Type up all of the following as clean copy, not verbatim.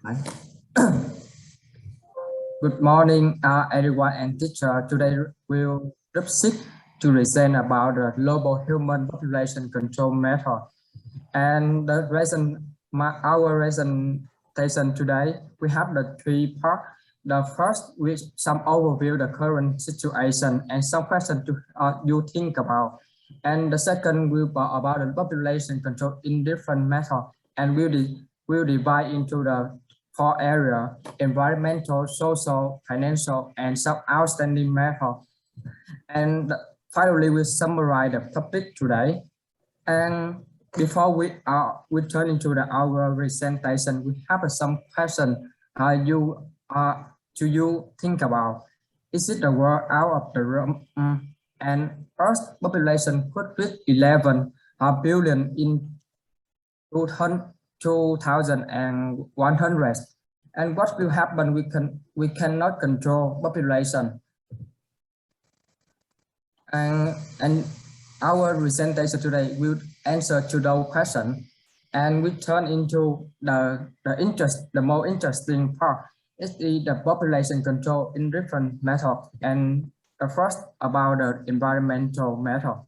Hi. Good morning, everyone and teacher. Today we'll proceed to present about the global human population control method. And the our presentation today, we have the three parts. The first, with some overview the current situation and some questions to you think about. And the second will be about the population control in different methods, and will divide into the four areas: environmental, social, financial, and some outstanding methods. And finally, we summarize the topic today. And before we turn into our presentation, we have some question to you think about. Is it the world out of the room? And Earth population could reach 11 billion in 2100. And what will happen? We cannot control population. And our presentation today will answer to those questions, and we turn into the more interesting part. Is the population control in different methods, and the first about the environmental method.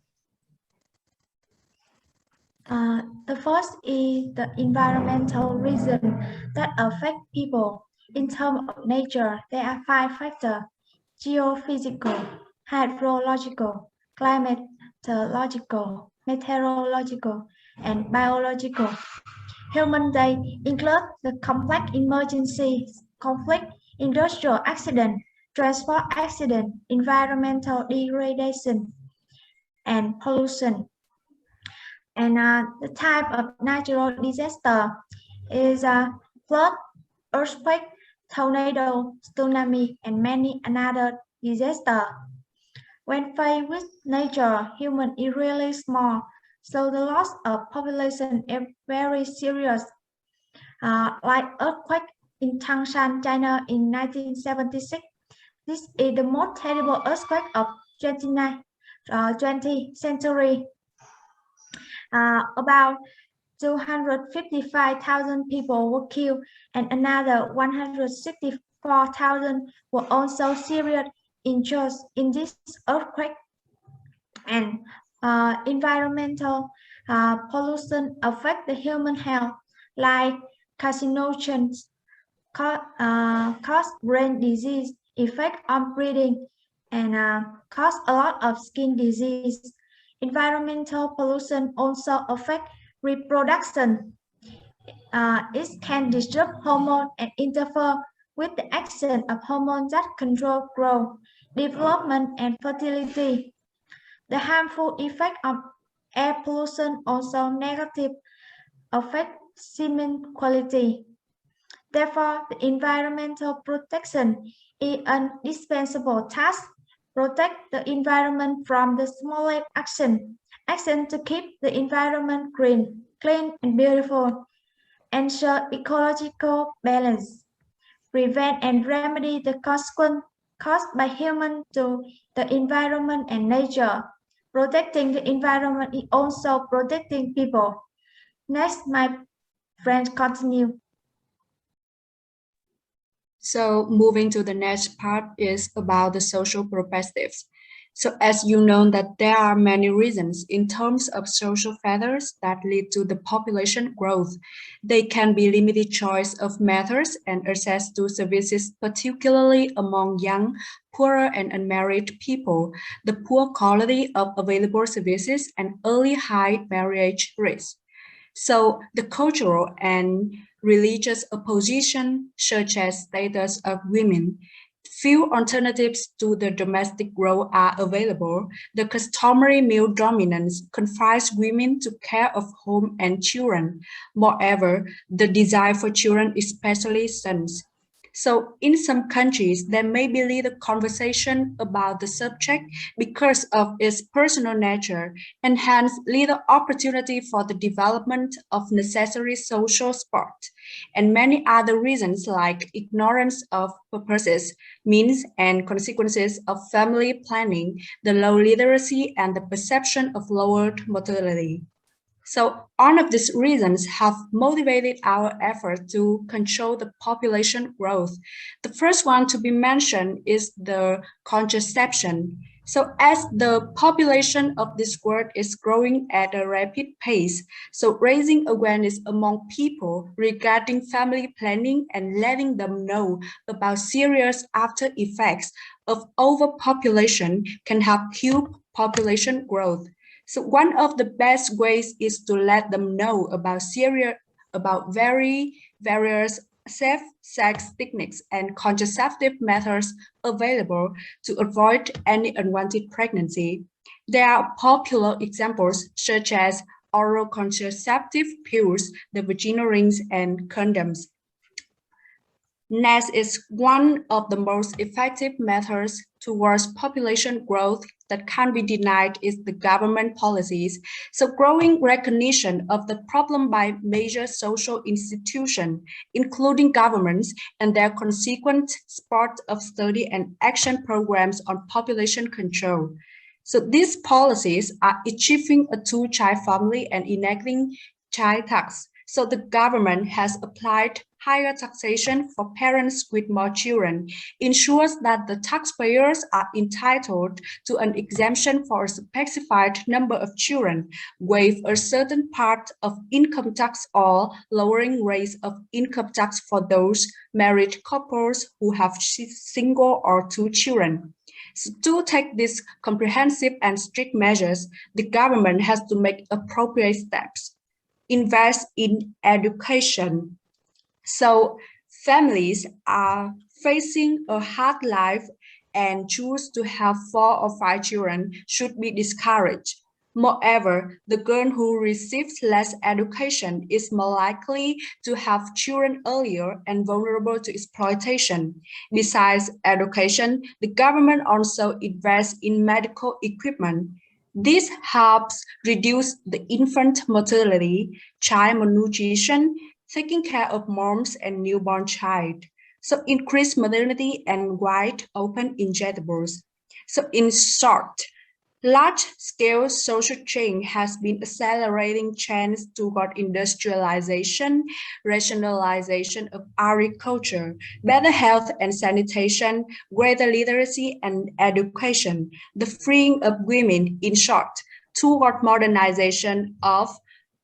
The first is the environmental reason that affect people. In terms of nature, there are 5 factors: geophysical, hydrological, climatological, meteorological, and biological. Human day include the complex emergencies, conflict, industrial accident, transport accident, environmental degradation, and pollution. And the type of natural disaster is a flood, earthquake, tornado, tsunami, and many another disasters. When faced with nature, human is really small, so the loss of population is very serious. Like earthquake in Tangshan, China in 1976. This is the most terrible earthquake of 20th century. About 255,000 people were killed and another 164,000 were also seriously injured in this earthquake. And environmental pollution affect the human health, like carcinogens, cause brain disease, effect on breathing, and cause a lot of skin disease. Environmental pollution also affect reproduction. It can disrupt hormones and interfere with the action of hormones that control growth, development, and fertility. The harmful effect of air pollution also negatively affect semen quality. Therefore, the environmental protection is an indispensable task. Protect the environment from the smallest action to keep the environment green, clean, and beautiful. Ensure ecological balance. Prevent and remedy the consequence caused by humans to the environment and nature. Protecting the environment is also protecting people. Next, my friends continue. So moving to the next part is about the social perspectives. So as you know that there are many reasons in terms of social factors that lead to the population growth. They can be limited choice of methods and access to services, particularly among young, poorer and unmarried people, the poor quality of available services and early high marriage rates. So the cultural and religious opposition, such as status of women, few alternatives to the domestic role are available. The customary male dominance confines women to care of home and children. Moreover, the desire for children, especially sons. So in some countries, there may be little conversation about the subject because of its personal nature and hence little opportunity for the development of necessary social support, and many other reasons like ignorance of purposes, means, and consequences of family planning, the low literacy, and the perception of lowered mortality. So all of these reasons have motivated our effort to control the population growth. The first one to be mentioned is the contraception. So as the population of this world is growing at a rapid pace, so raising awareness among people regarding family planning and letting them know about serious after effects of overpopulation can help fuel population growth. So one of the best ways is to let them know about various safe sex techniques and contraceptive methods available to avoid any unwanted pregnancy. There are popular examples such as oral contraceptive pills, the vaginal rings, and condoms. Next is one of the most effective methods towards population growth that can't be denied is the government policies. So growing recognition of the problem by major social institutions, including governments, and their consequent support of study and action programs on population control. So these policies are achieving a two-child family and enacting child tax. So the government has applied higher taxation for parents with more children, ensures that the taxpayers are entitled to an exemption for a specified number of children, waive a certain part of income tax or lowering rates of income tax for those married couples who have single or two children. So to take these comprehensive and strict measures, the government has to make appropriate steps. Invest in education. So families are facing a hard life and choose to have 4 or 5 children should be discouraged. Moreover, the girl who receives less education is more likely to have children earlier and vulnerable to exploitation. Besides education, the government also invests in medical equipment. This helps reduce the infant mortality, child malnutrition, taking care of moms and newborn child. So increase maternity and wide open injectables. So in short, large-scale social change has been accelerating trends toward industrialization, rationalization of agriculture, better health and sanitation, greater literacy and education, the freeing of women, in short, toward modernization of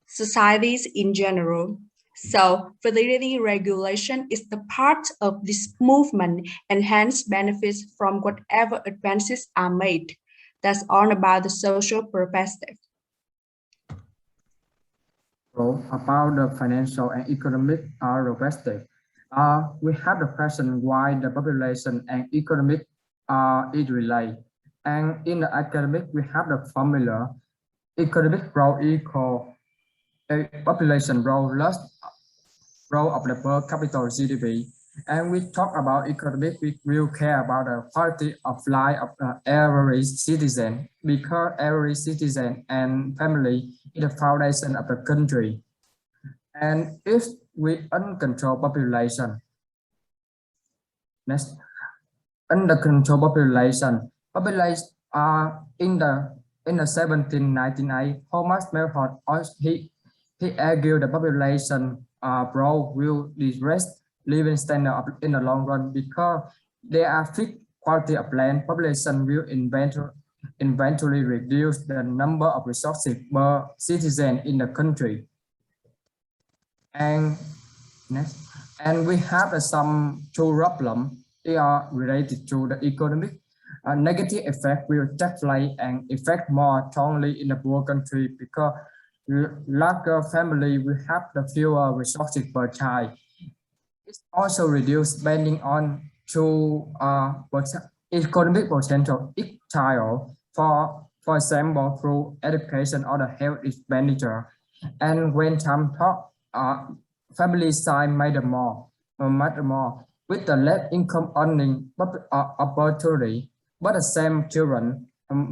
societies in general. So fertility regulation is the part of this movement and hence benefits from whatever advances are made. That's all about the social perspective. So about the financial and economic perspective, we have the question why the population and economic is related. And in the academic, we have the formula economic growth equal population growth less growth of the per capita GDP. And we talk about economic, we will care about the quality of life of every citizen, because every citizen and family is the foundation of the country. And if we uncontrolled population, next, under control population in the 1798, Thomas Melford he argued the population growth will depress living standard in the long run because there are fixed quality of land. Population will eventually reduce the number of resources per citizen in the country. And next, and we have some two problems. They are related to the economic. Negative effect will take place and affect more strongly in the poor country because larger family will have the fewer resources per child. It's also reduced spending on to economic potential each child, for example, through education or the health expenditure. And when some talk, family side matter more with the less income earning opportunity, but the same children,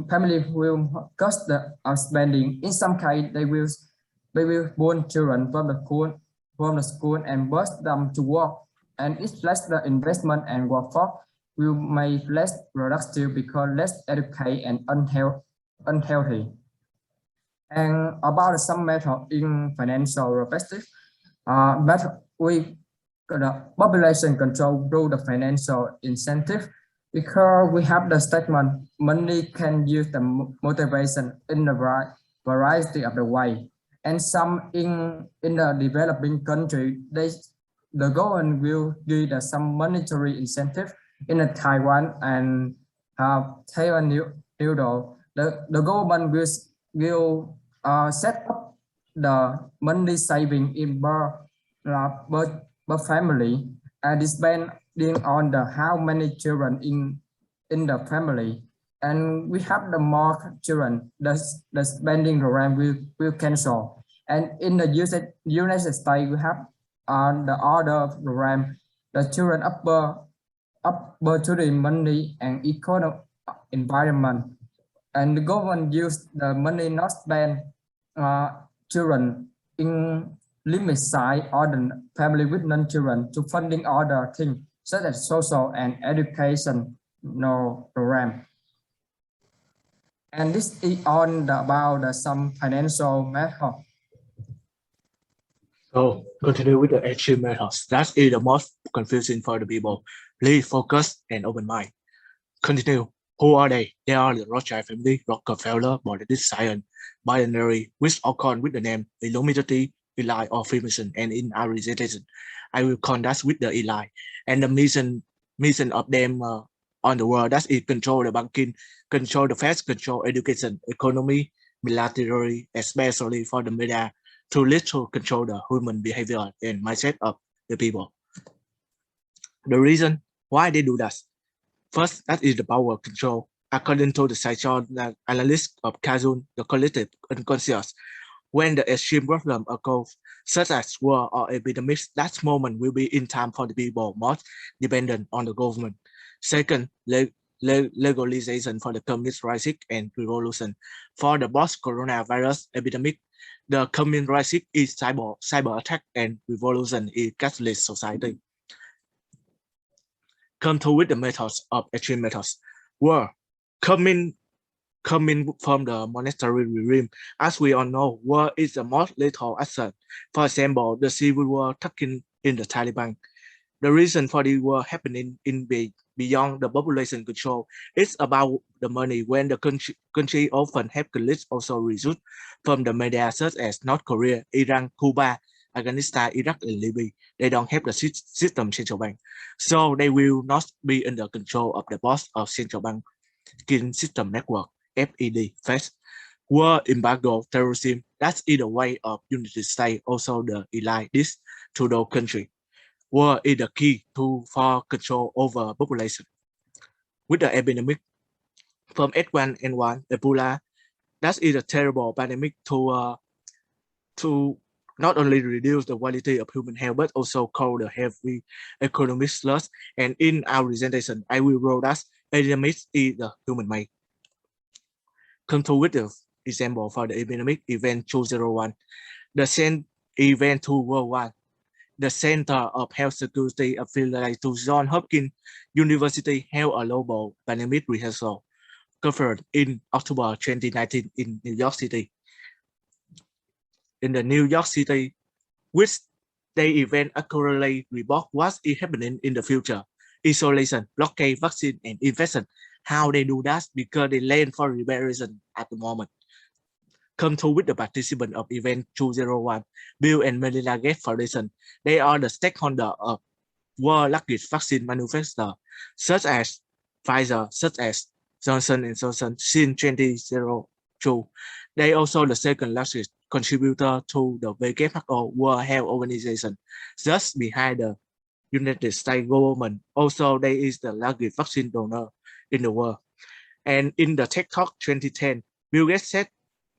family will cut the spending. In some case, they will born children from the school and bus them to work, and it's less the investment and workforce will make less productive because less educated and unhealthy. And about some method in financial perspective, but the population control through the financial incentive because we have the statement money can use the motivation in a variety of the way. And some in the developing country, the government will give some monetary incentive in the Taiwan and Taiwan Noodle. The government will set up the money saving in per family and depending on the how many children in the family. And we have the more children, the spending program will cancel. And in the United States, we have on the order program, the children upper to the money and economic environment. And the government use the money not spend children in limit size or the family with non-children to funding other things such as social and education program. And this is on about some financial method. So continue with the action methods. That is the most confusing for the people. Please focus and open mind. Continue. Who are they? They are the Rothschild family, Rockefeller, Monetary Science, binary, which occur with the name Illuminati, Eli, or Freemason. And in our presentation, I will conduct with the Eli. And the mission of them on the world, that is control the banking, control the fast, control education, economy, military, especially for the media, to literally control the human behavior and mindset of the people. The reason why they do that. First, that is the power of control. According to the psychoanalyst of Kazun, the collective unconscious, when the extreme problem occurs, such as war or epidemics, that moment will be in time for the people most dependent on the government. Second, legalization for the communist rising and revolution. For the post-coronavirus epidemic, the communist rising is cyber attack and revolution is cashless society. Come to with the methods of extreme methods. War coming from the monetary regime. As we all know, war is the most lethal asset. For example, the civil war taken in the Taliban. The reason for the war happening in beyond the population control is about the money. When the country often have conflicts also result from the media such as North Korea, Iran, Cuba, Afghanistan, Iraq, and Libya. They don't have the system central bank, so they will not be under control of the boss of central bank system network (FED). First, war, embargo, terrorism. That's either way of United States. Also, the elite this to the country. War is the key for control over population. With the epidemic from H1N1, Ebola, that is a terrible pandemic to not only reduce the quality of human health, but also cause the heavy economic loss. And in our presentation, I will roll that epidemic is the human made. Come to with the example for the epidemic event 201. The same event 201. The Center of Health Security affiliated to Johns Hopkins University held a global pandemic rehearsal covered in October 2019 in New York City. In the New York City, which the event accurately report what is happening in the future. Isolation, blockade, vaccine, and infection. How they do that? Because they learn for reason at the moment. Come to with the participant of event 201, Bill and Melinda Gates Foundation. They are the stakeholder of world largest vaccine manufacturer, such as Pfizer, such as Johnson & Johnson since 2002. They also the second largest contributor to the WHO World Health Organization, just behind the United States government. Also, they is the largest vaccine donor in the world. And in the Tech Talk 2010, Bill Gates say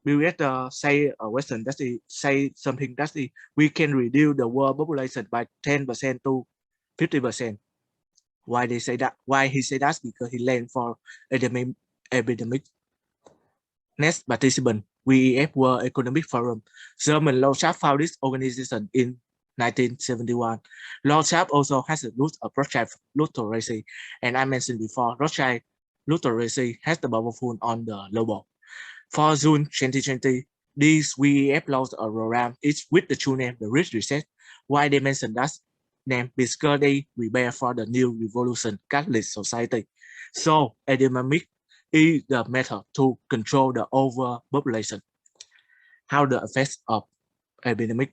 a question that is say something that is we can reduce the world population by 10% to 50%. Why they say that? Why he say that? Because he learned for epidemic. Next participant, WEF World Economic Forum. German Rothschild founded this organization in 1971. Rothschild also has a root of Rothschild literacy, and I mentioned before, Rothschild literacy has the powerful on the global. For June 2020, These VEF laws or program is with the true name, the Rich Reset. Why they mention that name? Because they prepare for the new revolution, capitalist society. So epidemic is the method to control the overpopulation. How the effects of epidemic?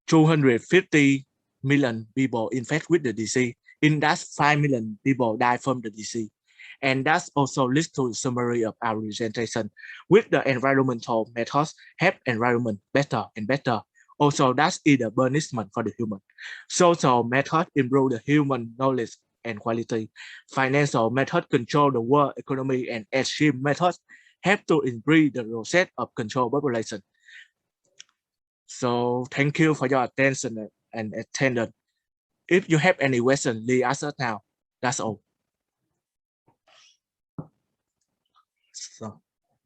250 million people infected with the disease. In that, 5 million people die from the disease. And that also leads to a summary of our presentation. With the environmental methods, help environment better and better. Also, that is the punishment for the human. Social method improve the human knowledge and quality. Financial method control the world economy, and extreme methods help to increase the process of control population. So thank you for your attention and attendance. If you have any question, please ask us now. That's all.